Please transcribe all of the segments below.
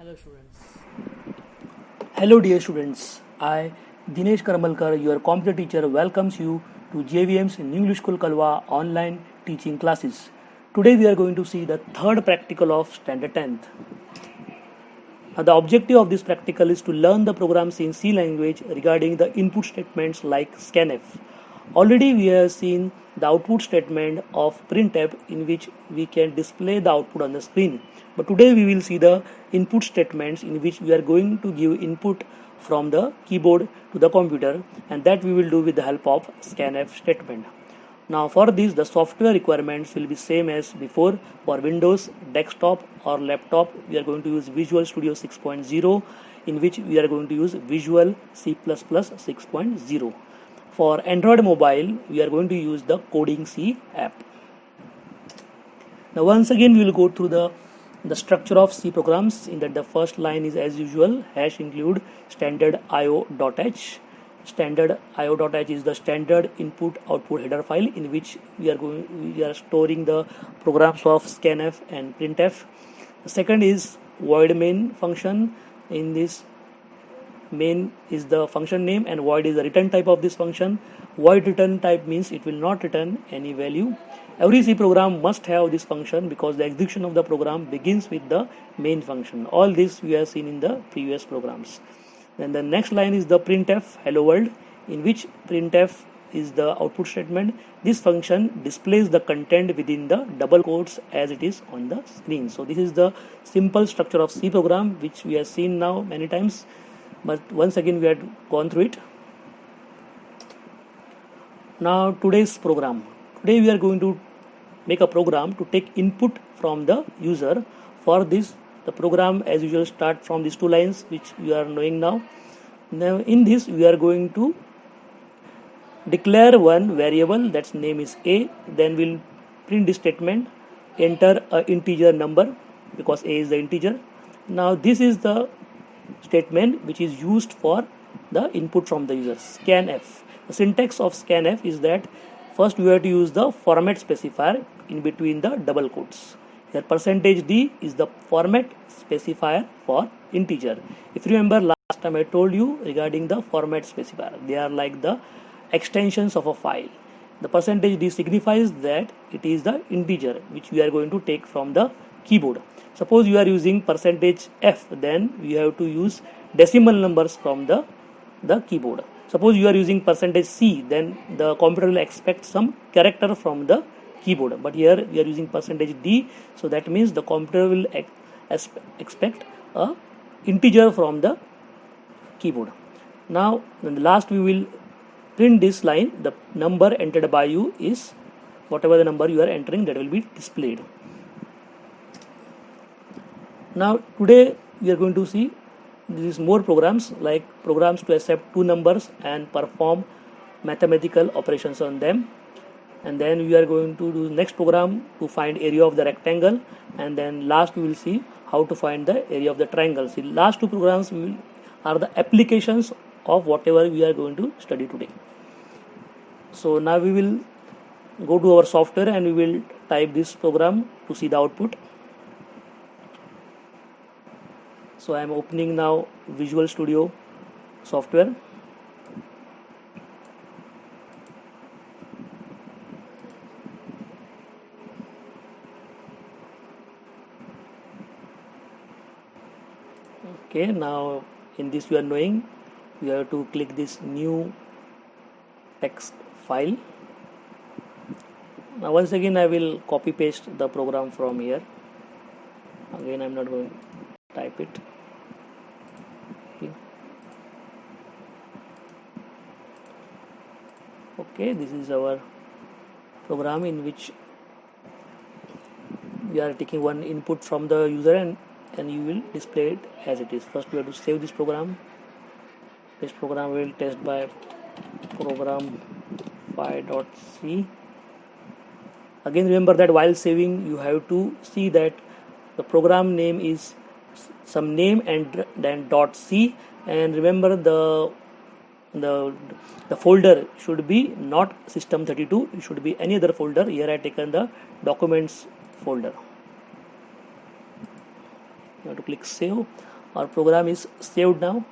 Hello students. Hello dear students. I Dinesh Karmalkar, your computer teacher, welcomes you to JVM's New English School Kalwa online teaching classes. Today we are going to see the third practical of standard 10th. The objective of this practical is to learn the programs in C language regarding the input statements like scanf. Already we have seen the output statement of printf in which we can display the output on the screen. But today we will see the input statements in which we are going to give input from the keyboard to the computer, and that we will do with the help of scanf statement. Now for this the software requirements will be same as before. For Windows, desktop or laptop we are going to use Visual Studio 6.0, in which we are going to use Visual C++ 6.0. For Android mobile we are going to use the Coding C app. Now once again we will go through the structure of C programs. In that the first line is as usual hash include standard io.h. Standard io.h is the standard input output header file in which we are storing the programs of scanf and printf. The second is void main function. In this, main is the function name and void is the return type of this function. Void return type means it will not return any value. Every C program must have this function because the execution of the program begins with the main function. All this we have seen in the previous programs. Then the next line is the printf hello world, in which printf is the output statement. This function displays the content within the double quotes as it is on the screen. So this is the simple structure of C program which we have seen now many times, but once again we had gone through it. Now today's program. Today we are going to make a program to take input from the user. For this the program as usual start from these two lines which you are knowing now. Now in this we are going to declare one variable that's name is a, then we'll print this statement, enter a integer number because a is the integer. Now this is the statement which is used for the input from the user, scanf. The syntax of scanf is that first we have to use the format specifier in between the double quotes. Here %d is the format specifier for integer. If you remember last time I told you regarding the format specifier, they are like the extensions of a file. The %d signifies that it is the integer which we are going to take from the keyboard. Suppose you are using %f, then we have to use decimal numbers from the keyboard. Suppose you are using %c, then the computer will expect some character from the keyboard, but here we are using %d, so that means the computer will expect a integer from the keyboard. Now in the last we will print this line, the number entered by you is whatever the number you are entering, that will be displayed. Now today we are going to see these more programs, like programs to accept two numbers and perform mathematical operations on them. And then we are going to do next program to find area of the rectangle, and then last we will see how to find the area of the triangle. See, last two programs are the applications of whatever we are going to study today. So now we will go to our software and we will type this program to see the output. So I am opening now Visual Studio software. Okay, now in this you are knowing you have to click this new text file. Now once again I will copy paste the program from here. Again I am not going to type it. Okay, this is our program in which we are taking one input from the user and you will display it as it is. First we have to save this program. This program will test by program5.c. Again remember that while saving you have to see that the program name is some name and then .c, and remember the folder should be not system32, it should be any other folder. Here I have taken the documents folder. You have to click save. Our program is saved now.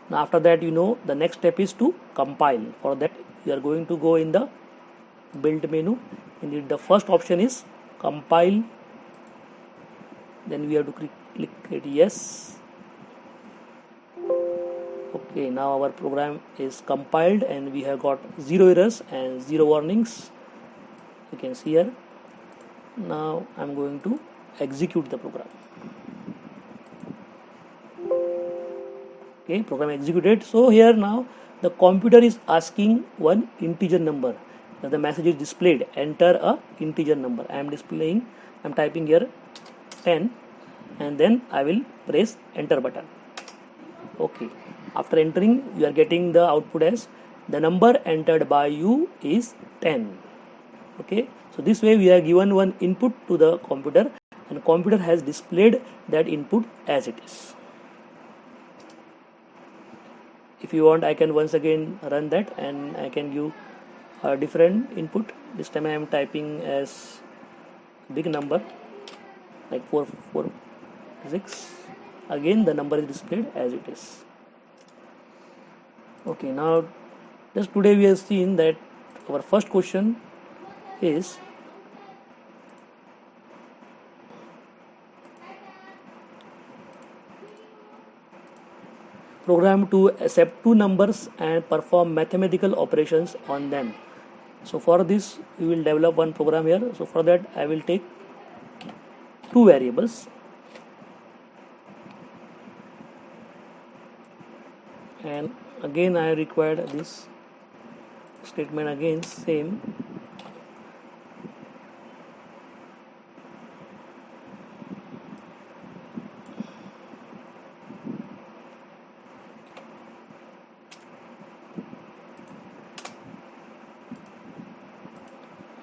Now after that, the next step is to compile. For that, you are going to go in the build menu. Indeed, the first option is compile. Then we have to click yes. Okay, now our program is compiled and we have got 0 errors and 0 warnings. You can see here. Now I'm going to execute the program. Okay, program executed. So here now the computer is asking one integer number. Now the message is displayed, enter a integer number. I'm typing here 10 and then I will press enter button. Okay, after entering you are getting the output as the number entered by you is 10. Okay, so this way we have given one input to the computer and computer has displayed that input as it is. If you want, I can once again run that and I can give a different input. This time I am typing as big number like 446. Again the number is displayed as it is. Okay, now just today we have seen that our first question is program to accept two numbers and perform mathematical operations on them. So for this we will develop one program here. So for that I will take two variables and again I required this statement again same.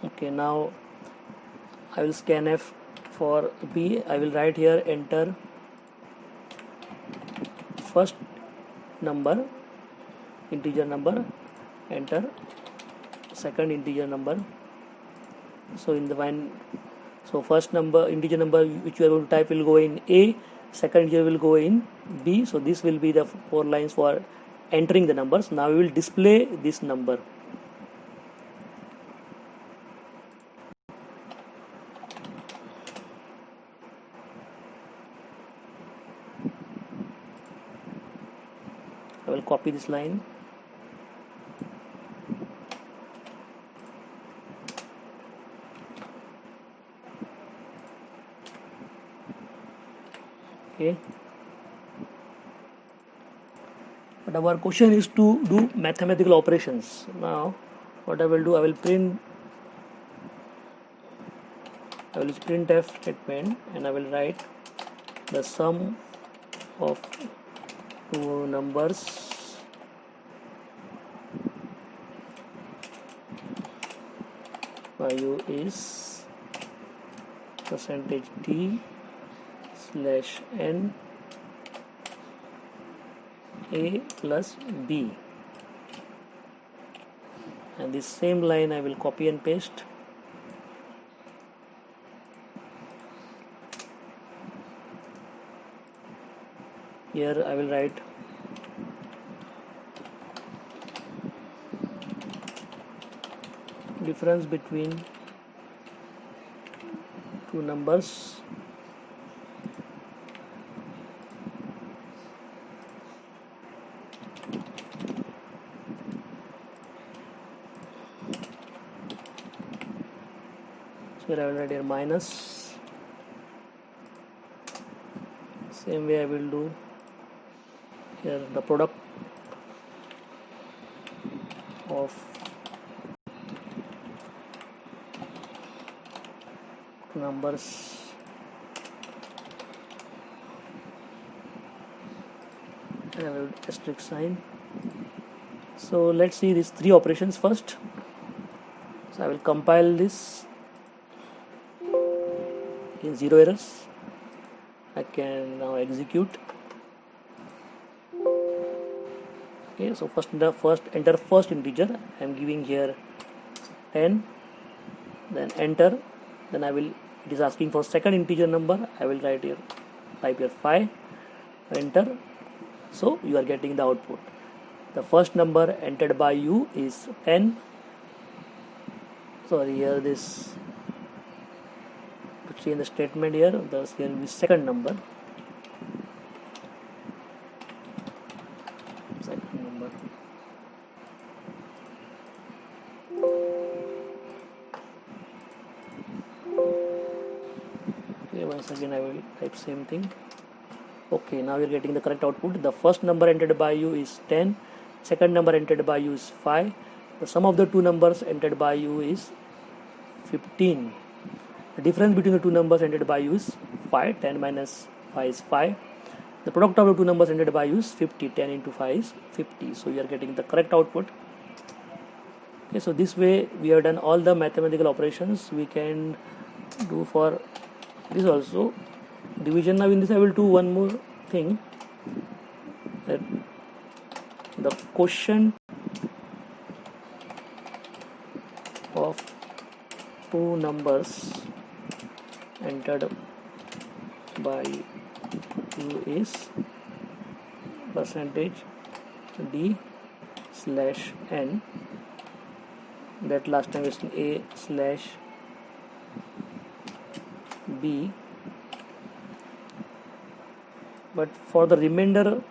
Okay, now I will scanf for B. I will write here enter first number, integer number, enter second integer number. So in the first number, integer number which you are going to type will go in A, second integer will go in B. So this will be the 4 lines for entering the numbers. Now we will display this number. I will copy this line. Okay. But our question is to do mathematical operations. Now what I will do, I will printf statement and I will write the sum of two numbers by you is %t/n a plus b, and this same line I will copy and paste. Here I will write difference between two numbers so here I will write here minus. Same way I will do here the product of two numbers and I will asterisk sign. So let's see these three operations first. So I will compile this in 0 errors. I can now execute. Okay, so enter first integer. I am giving here 10, then enter, then it is asking for second integer number. I will write here type here 5, enter. So you are getting the output. The first number entered by you is 10. Sorry, here this to change the statement here. Thus here will be second number. Okay, once again I will type same thing. Okay, now you are getting the correct output. The first number entered by you is 10. Second number entered by you is 5. The sum of the two numbers entered by you is 15. The difference between the two numbers entered by you is 5. 10 minus 5 is 5. The product of the two numbers entered by you is 50. 10 into 5 is 50. So you are getting the correct output. Okay, so this way we have done all the mathematical operations we can do for this also. Division. Now in this I will do one more thing, that the quotient of two numbers entered by you is percentage d slash n, that last time is a slash b, but for the remainder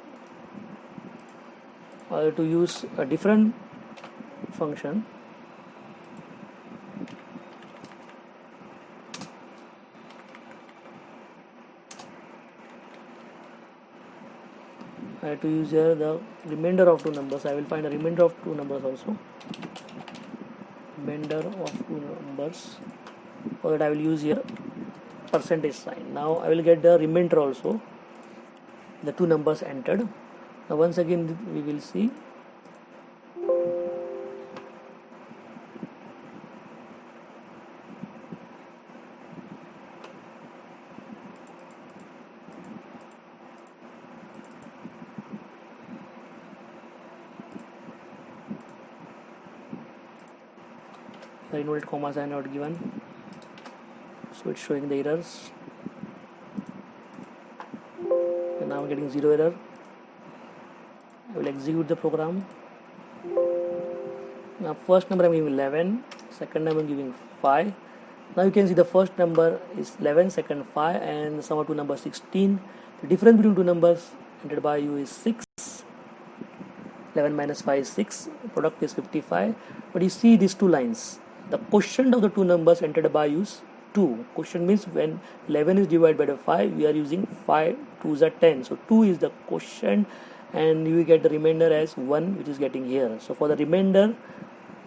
I have to use a different function. I have to use here the remainder of two numbers. I will find a remainder of two numbers also. Remainder of two numbers. For that I will use here percentage sign. Now I will get the remainder also, the two numbers entered. Now once again we will see. The inverted commas are not given, so it's showing the errors. And now I'm getting 0 error. I will execute the program. Now first number I'm giving 11, second number I'm giving 5. Now you can see the first number is 11, second 5, and the sum of two numbers 16. The difference between two numbers entered by you is 6. 11 minus 5 is 6. Product is 55. But you see these two lines. The quotient of the two numbers entered by you is 2. Quotient means when 11 is divided by the 5, we are using 5 2s are 10. So 2 is the quotient, and you get the remainder as 1, which is getting here. So for the remainder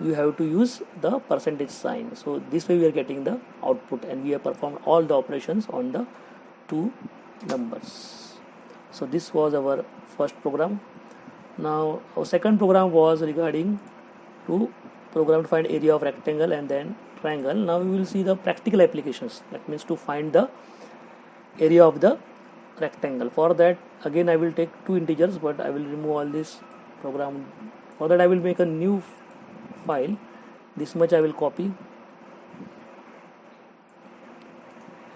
you have to use the percentage sign. So this way we are getting the output, and we have performed all the operations on the two numbers. So this was our first program. Now our second program was regarding to program to find area of rectangle and then triangle. Now we will see the practical applications. That means to find the area of the rectangle. For that again I will take two integers, but I will remove all this program. For that I will make a new file. This much I will copy,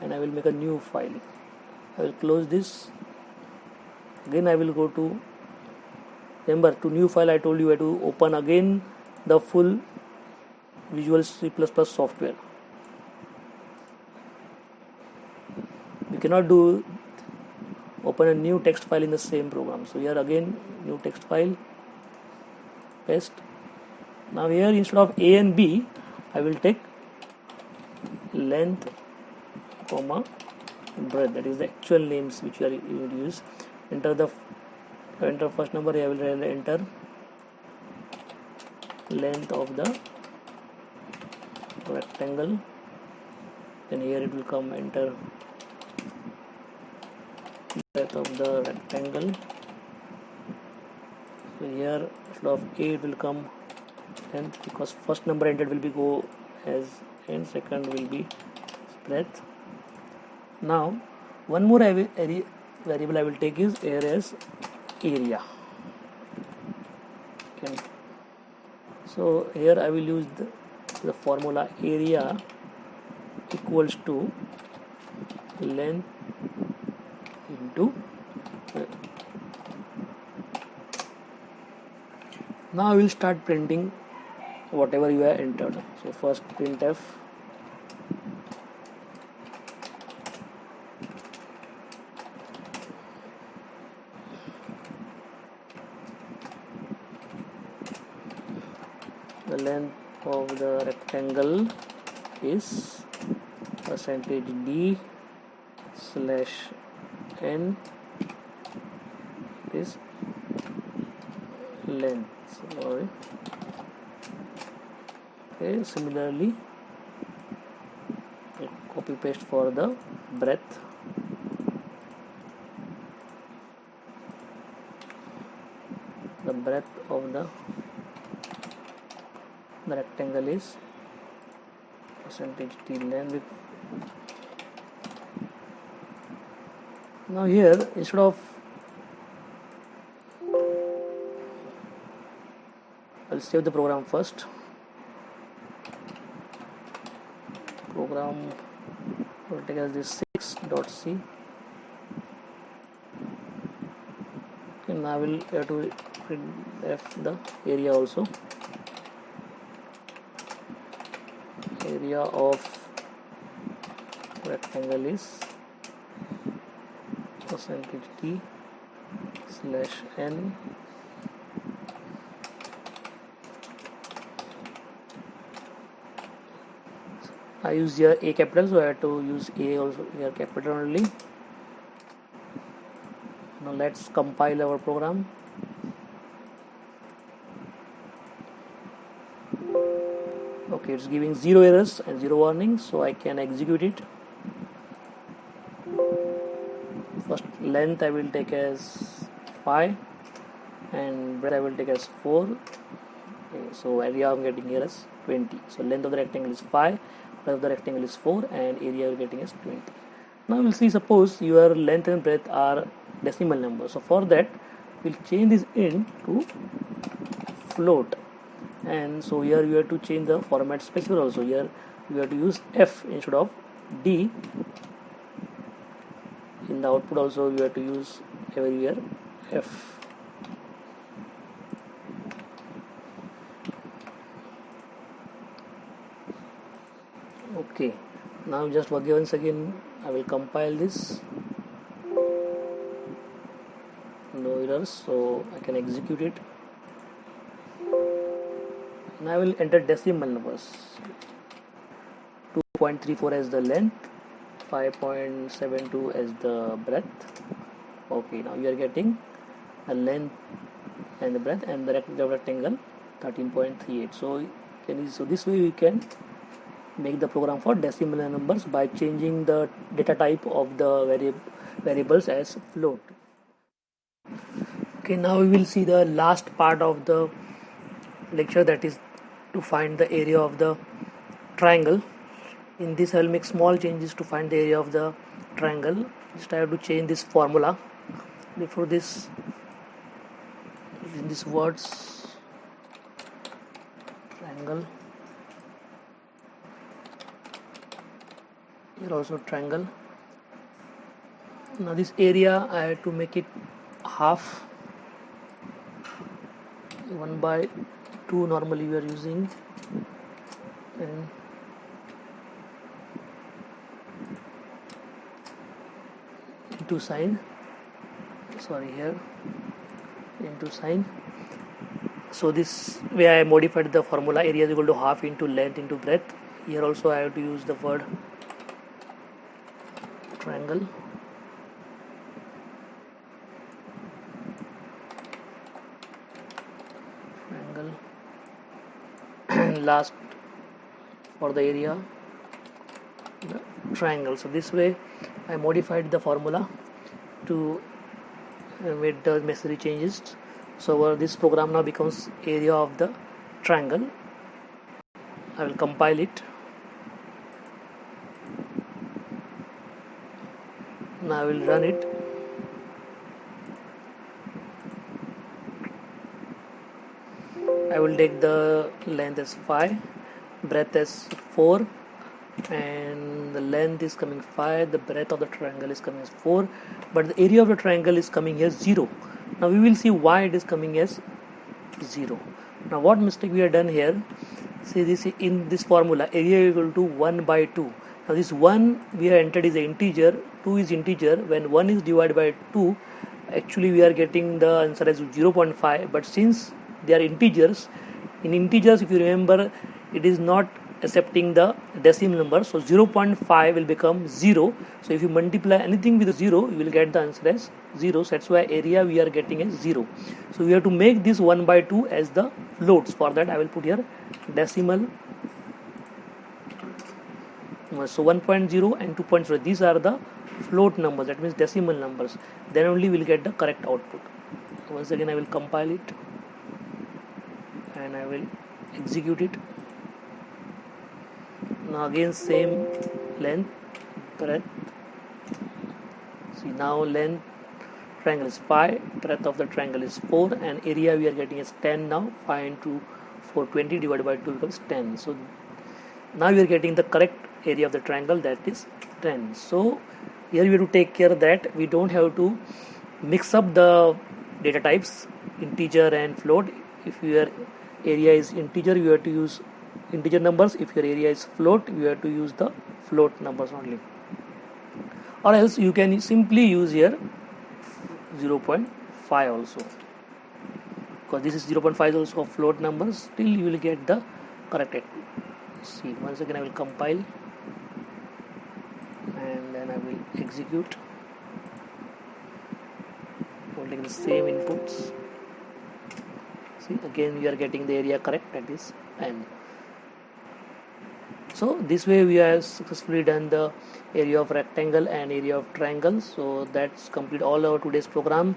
and I will make a new file. I will close this. Again I will go to, remember, to new file I told you I have to open again the full Visual C++ software. You cannot do open a new text file in the same program. So here again new text file, paste. Now here instead of a and b I will take length comma breadth, that is the actual names which you will use. Enter first number. I will enter length of the rectangle, then here it will come enter breadth of the rectangle. So here instead of a it will come length, because first number entered will be go as and second will be breadth. Now one more variable I will take is here as area. Okay. So here I will use the formula area equals to length into. Now I will start printing whatever you have entered. So first printf the length of the rectangle is %d / n is length. Sorry. Okay, similarly copy paste for the breadth. The breadth of the rectangle is %d length. Now here, instead of, I'll save the program first. Program will take as this 6.c, and I will have to print the area also. Area of rectangle is %d / n I use here A capital, so I have to use A also here capital only. Now let's compile our program. Okay, it's giving 0 errors and 0 warnings, so I can execute it. First length I will take as 5 and breadth I will take as 4. Okay, so area I'm getting here as 20. So length of the rectangle is 5, breadth of the rectangle is 4, and area you're getting is 20. Now we'll see, suppose your length and breadth are decimal numbers. So for that we'll change this int to float, and so here you have to change the format specifier also. Here you have to use F instead of D. In the output also you have to use everywhere F. Okay, now just once again I will compile this. No errors, so I can execute it. And I will enter decimal numbers. 2.34 as the length, 5.72 as the breadth. Okay, now you are getting the length and the breadth, and the rectangle 13.38. So this way we can make the program for decimal numbers by changing the data type of the variables as float. Okay, now we will see the last part of the lecture, that is to find the area of the triangle. In this I will make small changes to find the area of the triangle. Just I have to change this formula. Before this, in these words, triangle, here also triangle. Now this area I have to make it half. 1/2 normally we are using, and into sign, sorry, here into sign. So this way I modified the formula. Area is equal to half into length into breadth. Here also I have to use the word triangle. Last for the area, the triangle. So this way I modified the formula to made the necessary changes. So this program now becomes area of the triangle. I will compile it. Now I will run it. I will take the length as 5, breadth as 4, and the length is coming 5, the breadth of the triangle is coming as 4, but the area of the triangle is coming as 0. Now we will see why it is coming as 0. Now what mistake we have done here? See, this in this formula, area equal to 1 by 2. Now this 1 we have entered is an integer, 2 is integer. When 1 is divided by 2, actually we are getting the answer as 0.5, but since they are integers, in integers, if you remember, it is not accepting the decimal number, so 0.5 will become 0. So if you multiply anything with 0, you will get the answer as 0. So that's why area we are getting as 0. So we have to make this 1 by 2 as the floats. For that I will put here decimal. So 1.0 and 2.0, these are the float numbers, that means decimal numbers. Then only we will get the correct output. Once again I will compile it and I will execute it. Now again same length, breadth. See, now length triangle is 5, breadth of the triangle is 4, and area we are getting is 10 now. 5 into 4, 20 divided by 2 becomes 10. So now we are getting the correct area of the triangle, that is 10. So here we have to take care that we don't have to mix up the data types, integer and float. If your area is integer, you have to use integer numbers. If your area is float, you have to use the float numbers only, or else you can simply use here 0.5 also, because this is 0.5 also of float numbers. Still you will get the correct output. See, once again I will compile and then I will execute, holding the same inputs. See, again we are getting the area correct, that is n. So this way we have successfully done the area of rectangle and area of triangle. So that's complete all our today's program.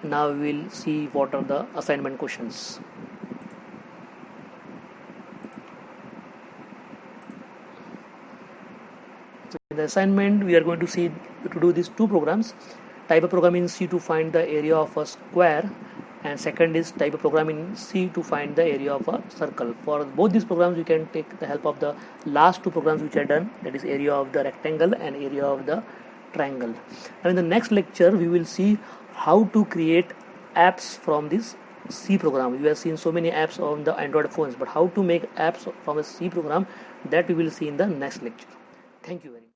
Now we will see what are the assignment questions. So in the assignment we are going to do these two programs. Type a program in C to find the area of a square, and second is type a program in C to find the area of a circle. For both these programs you can take the help of the last two programs which are done, that is area of the rectangle and area of the triangle. Now in the next lecture we will see how to create apps from this C program. We have seen so many apps on the Android phones, but how to make apps from a C program, that we will see in the next lecture. Thank you very much.